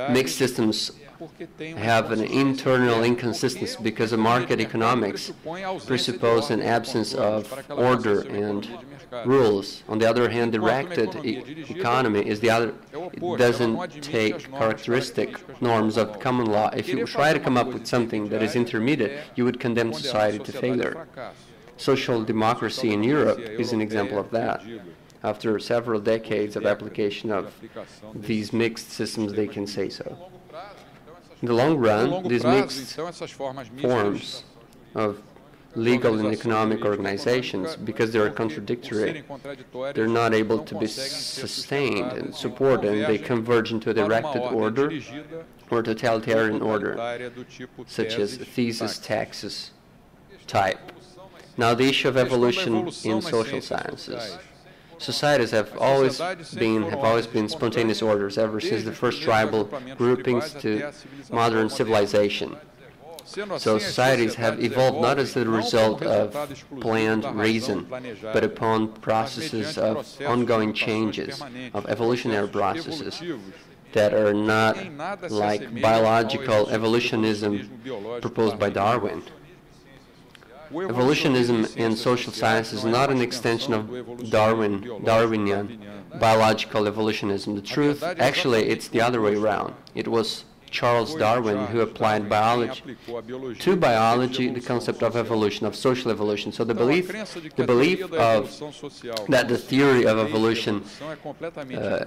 Mixed systems have an internal inconsistency because of market economics presuppose an absence of order and rules. On the other hand, directed economy is the other. It doesn't take characteristic norms of common law. If you try to come up with something that is intermediate, you would condemn society to failure. Social democracy in Europe is an example of that. After several decades of application of these mixed systems, they can say so. In the long run, these mixed forms of legal and economic organizations, because they are contradictory, they're not able to be sustained and supported, and they converge into a directed order or totalitarian order, such as thesis taxis type. Now, the issue of evolution in social sciences. Societies have always been spontaneous orders ever since the first tribal groupings to modern civilization. So societies have evolved not as the result of planned reason, but upon processes of ongoing changes, of evolutionary processes that are not like biological evolutionism proposed by Darwin. Evolutionism in social science is not an extension of Darwinian biological evolutionism. The truth, actually, it's the other way around. It was Charles Darwin who applied to biology the concept of evolution, of social evolution. So the belief that the theory of evolution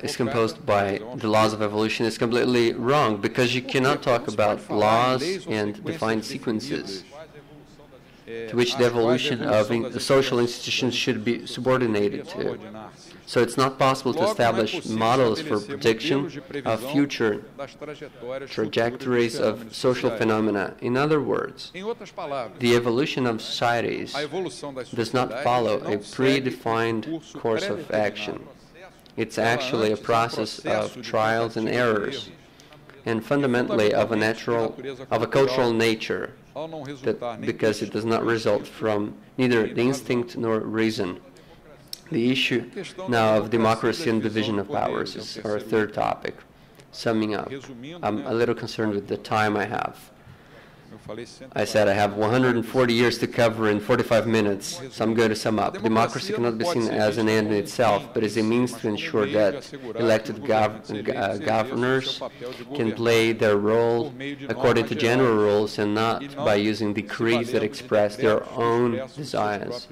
is composed by the laws of evolution is completely wrong, because you cannot talk about laws and defined sequences to which the evolution of the social institutions should be subordinated to. So it's not possible to establish models for prediction of future trajectories of social phenomena. In other words, the evolution of societies does not follow a predefined course of action. It's actually a process of trials and errors, and fundamentally of a cultural nature, because it does not result from neither the instinct nor reason. The issue now of democracy and division of powers is our third topic. Summing up, I'm a little concerned with the time I have. I said I have 140 years to cover in 45 minutes, so I'm going to sum up. Democracy cannot be seen as an end in itself, but as a means to ensure that elected governors can play their role according to general rules and not by using decrees that express their own desires.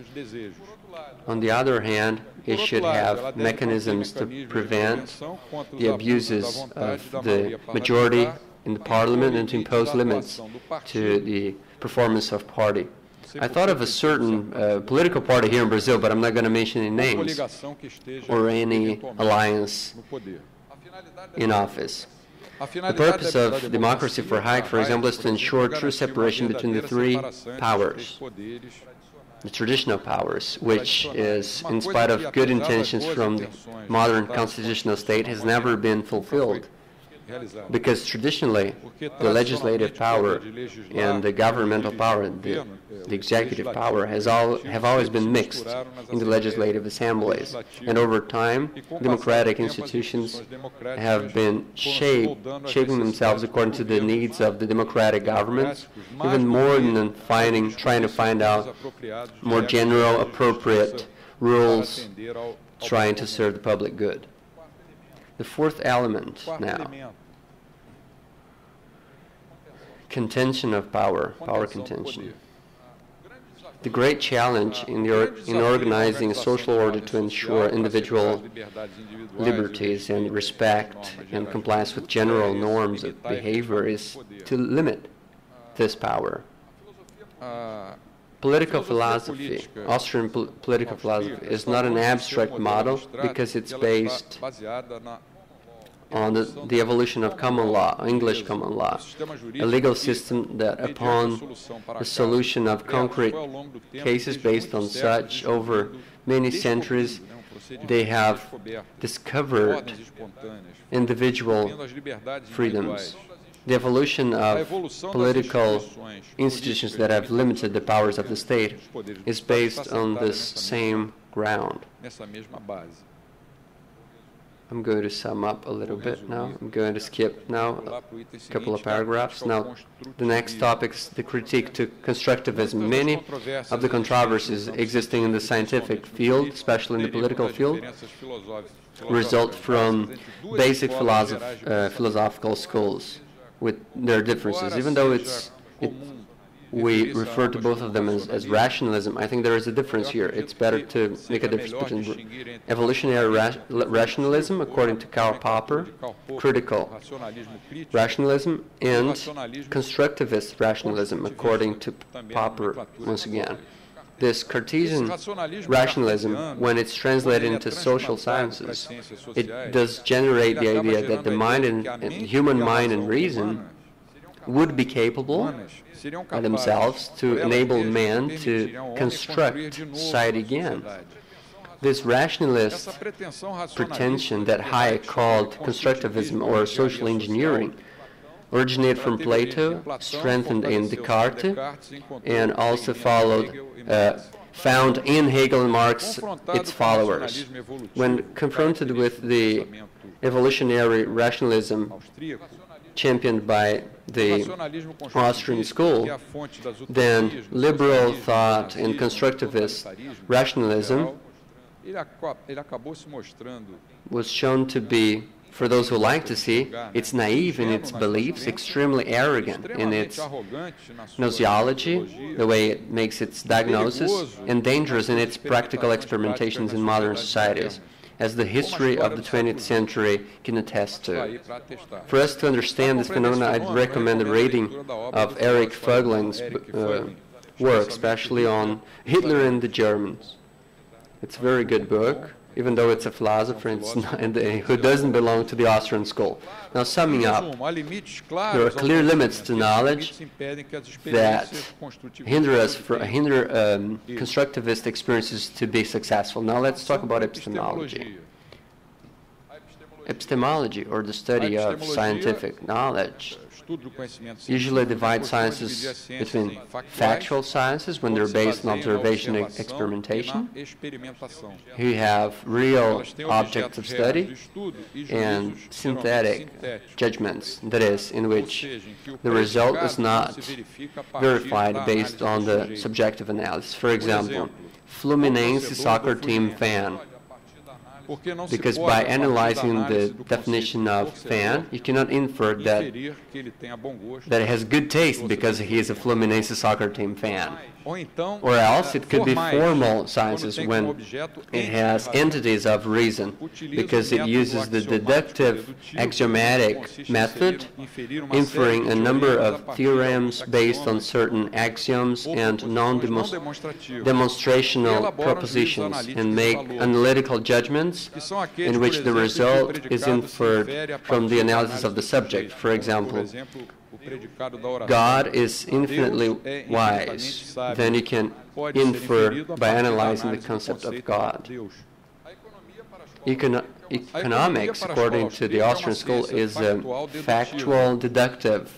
On the other hand, it should have mechanisms to prevent the abuses of the majority in the parliament and to impose limits to the performance of party. I thought of a certain political party here in Brazil, but I'm not going to mention any names or any alliance in office. The purpose of democracy for Hayek, for example, is to ensure true separation between the three powers. The traditional powers, which is, in spite of good intentions from the modern constitutional state, has never been fulfilled. Because traditionally, the legislative power and the governmental power, the executive power, have always been mixed in the legislative assemblies. And over time, democratic institutions have been shaping themselves according to the needs of the democratic governments, even more than trying to find out more general, appropriate rules, trying to serve the public good. The fourth element now, contention of power contention. The great challenge in organizing a social order to ensure individual liberties and respect and compliance with general norms of behavior is to limit this power. Political philosophy, Austrian political philosophy, is not an abstract model because it's based on the evolution of common law, English common law, a legal system that upon the solution of concrete cases based on such over many centuries, they have discovered individual freedoms. The evolution of political institutions that have limited the powers of the state is based on this same ground. I'm going to sum up a little bit now. I'm going to skip now a couple of paragraphs. Now, the next topic is the critique to constructivism. Many of the controversies existing in the scientific field, especially in the political field, result from basic philosophical schools with their differences. Even though we refer to both of them as rationalism, I think there is a difference here. It's better to make a difference between evolutionary rationalism, according to Karl Popper, critical rationalism, and constructivist rationalism, according to Popper, once again. This Cartesian rationalism, when it's translated into social sciences, it does generate the idea that the mind and human mind and reason would be capable by themselves to enable man to construct society again. This rationalist pretension that Hayek called constructivism or social engineering originated from Plato, strengthened in Descartes, and also found in Hegel and Marx its followers. When confronted with the evolutionary rationalism championed by the Austrian school, then liberal thought and constructivist rationalism was shown to be, for those who like to see, it's naive in its beliefs, extremely arrogant in its gnosiology, the way it makes its diagnosis, and dangerous in its practical experimentations in modern societies, as the history of the 20th century can attest to. For us to understand this phenomenon, I'd recommend the reading of Erich Voegelin's work, especially on Hitler and the Germans. It's a very good book, even though it's a philosopher who doesn't belong to the Austrian school. Now, summing up, there are clear limits to knowledge that hinder constructivist experiences to be successful. Now, let's talk about epistemology. Epistemology, or the study of scientific knowledge, usually divide sciences between factual sciences, when they're based on observation and experimentation. You have real objects of study and synthetic judgments, that is, in which the result is not verified based on the subjective analysis. For example, Fluminense soccer team fan. Because by analyzing the definition of fan, you cannot infer that it has good taste because he is a Fluminense soccer team fan. Or else it could be formal sciences when it has entities of reason, because it uses the deductive axiomatic method, inferring a number of theorems based on certain axioms and non-demonstrational propositions, and make analytical judgments in which the result is inferred from the analysis of the subject. For example, God is infinitely wise. Then you can infer by analyzing the concept of God. Economics, according to the Austrian school, is a factual deductive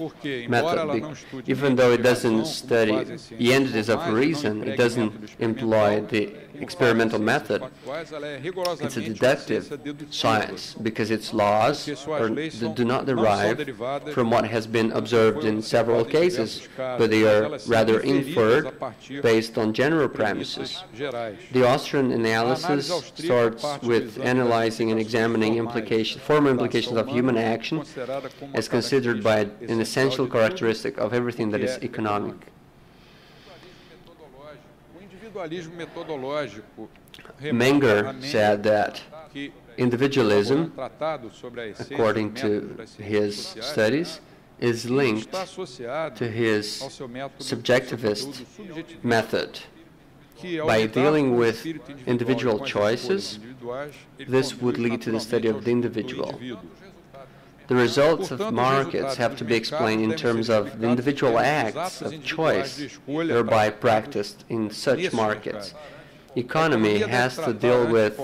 method. Even though it doesn't study the entities of reason, it doesn't employ the experimental method. It's a deductive science because its laws do not derive from what has been observed in several cases, but they are rather inferred based on general premises. The Austrian analysis starts with analyzing and examining formal implications of human action as considered by an essential characteristic of everything that is economic. Menger said that individualism, according to his studies, is linked to his subjectivist method. By dealing with individual choices, this would lead to the study of the individual. The results of markets have to be explained in terms of the individual acts of choice thereby practiced in such markets. Economy has to deal with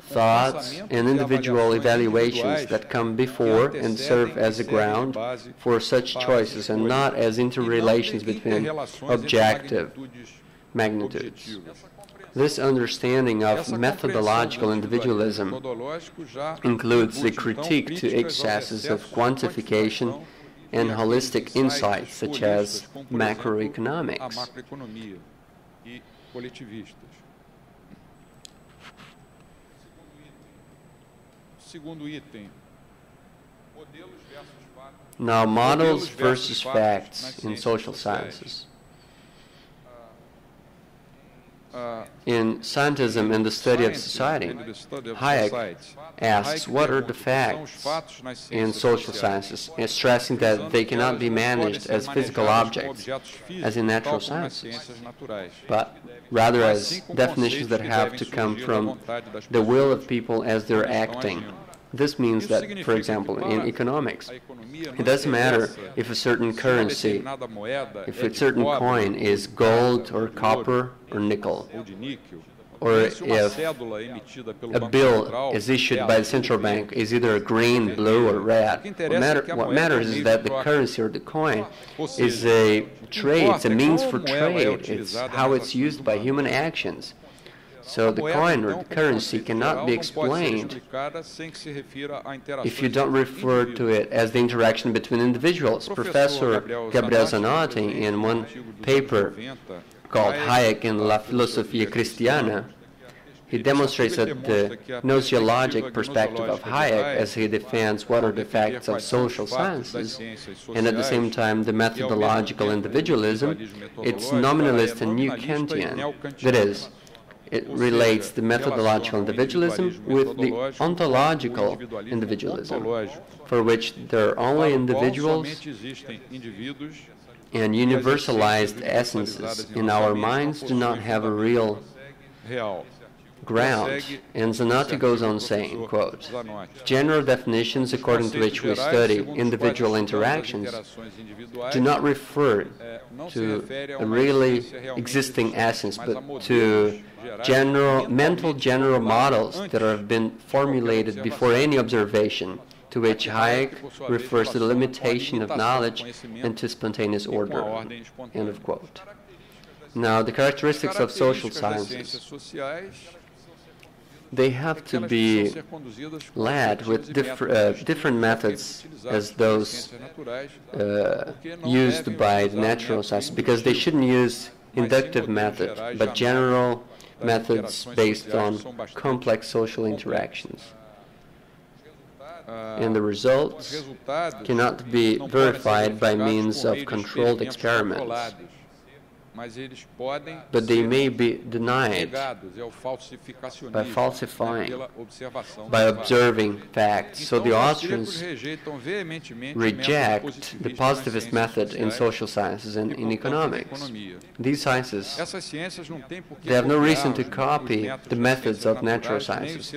thoughts and individual evaluations that come before and serve as a ground for such choices, and not as interrelations between objective magnitudes. This understanding of methodological individualism includes the critique to excesses of quantification and holistic insights such as macroeconomics. Now, models versus facts in social sciences. In Scientism and the Study of Society, Hayek asks what are the facts in social sciences, and stressing that they cannot be managed as physical objects, as in natural sciences, but rather as definitions that have to come from the will of people as they're acting. This means that, for example, in economics, it doesn't matter if a certain currency, if a certain coin is gold or copper or nickel, or if a bill is issued by the central bank is either green, blue, or red. What matters is that the currency or the coin is a trade, it's a means for trade, it's how it's used by human actions. So the coin or the currency cannot be explained if you don't refer to it as the interaction between individuals. Professor Gabriel Zanotti, in one paper called Hayek in La Filosofia Cristiana, he demonstrates that the gnoseologic perspective of Hayek, as he defends what are the facts of social sciences, and at the same time the methodological individualism, it's nominalist and new Kantian. That is, it relates the methodological individualism with the ontological individualism, for which there are only individuals and universalized essences in our minds do not have a real ground. And Zanotti goes on saying, quote, general definitions according to which we study individual interactions do not refer to a really existing essence, but to mental general models that have been formulated before any observation, to which Hayek refers to the limitation of knowledge and to spontaneous order. End of quote. Now, the characteristics of social sciences, they have to be led with different methods as those used by the natural sciences, because they shouldn't use inductive method, but general methods based on complex social interactions. And the results cannot be verified by means of controlled experiments, but they may be denied by falsifying, by observing facts. So the Austrians reject the positivist method in social sciences and in economics. These sciences, they have no reason to copy the methods of natural sciences,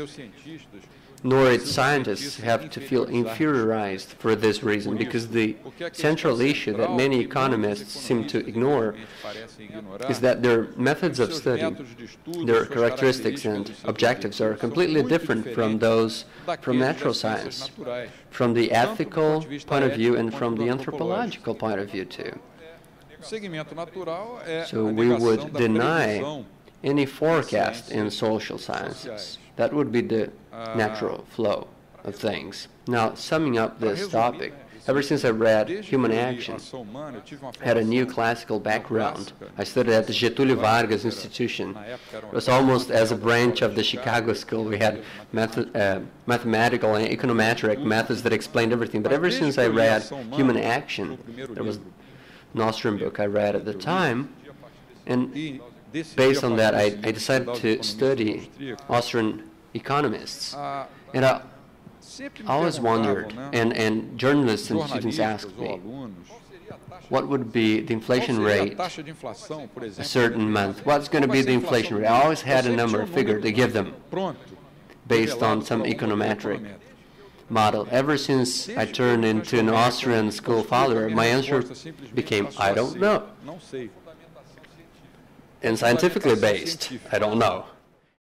nor its scientists have to feel inferiorized for this reason, because the central issue that many economists seem to ignore is that their methods of study, their characteristics and objectives are completely different from those from natural science, from the ethical point of view and from the anthropological point of view too. So we would deny any forecast in social sciences. That would be the natural flow of things. Now, summing up this topic, ever since I read Human Action, I had a new classical background. I studied at the Getúlio Vargas Institution. It was almost as a branch of the Chicago School. We had mathematical and econometric methods that explained everything. But ever since I read Human Action, there was an Austrian book I read at the time, and based on that, I decided to study Austrian economists. And I always wondered, and journalists and students asked me, what would be the inflation rate a certain month? What's going to be the inflation rate? I always had a number, a figure to give them based on some econometric model. Ever since I turned into an Austrian school follower, my answer became, I don't know. And scientifically based, I don't know.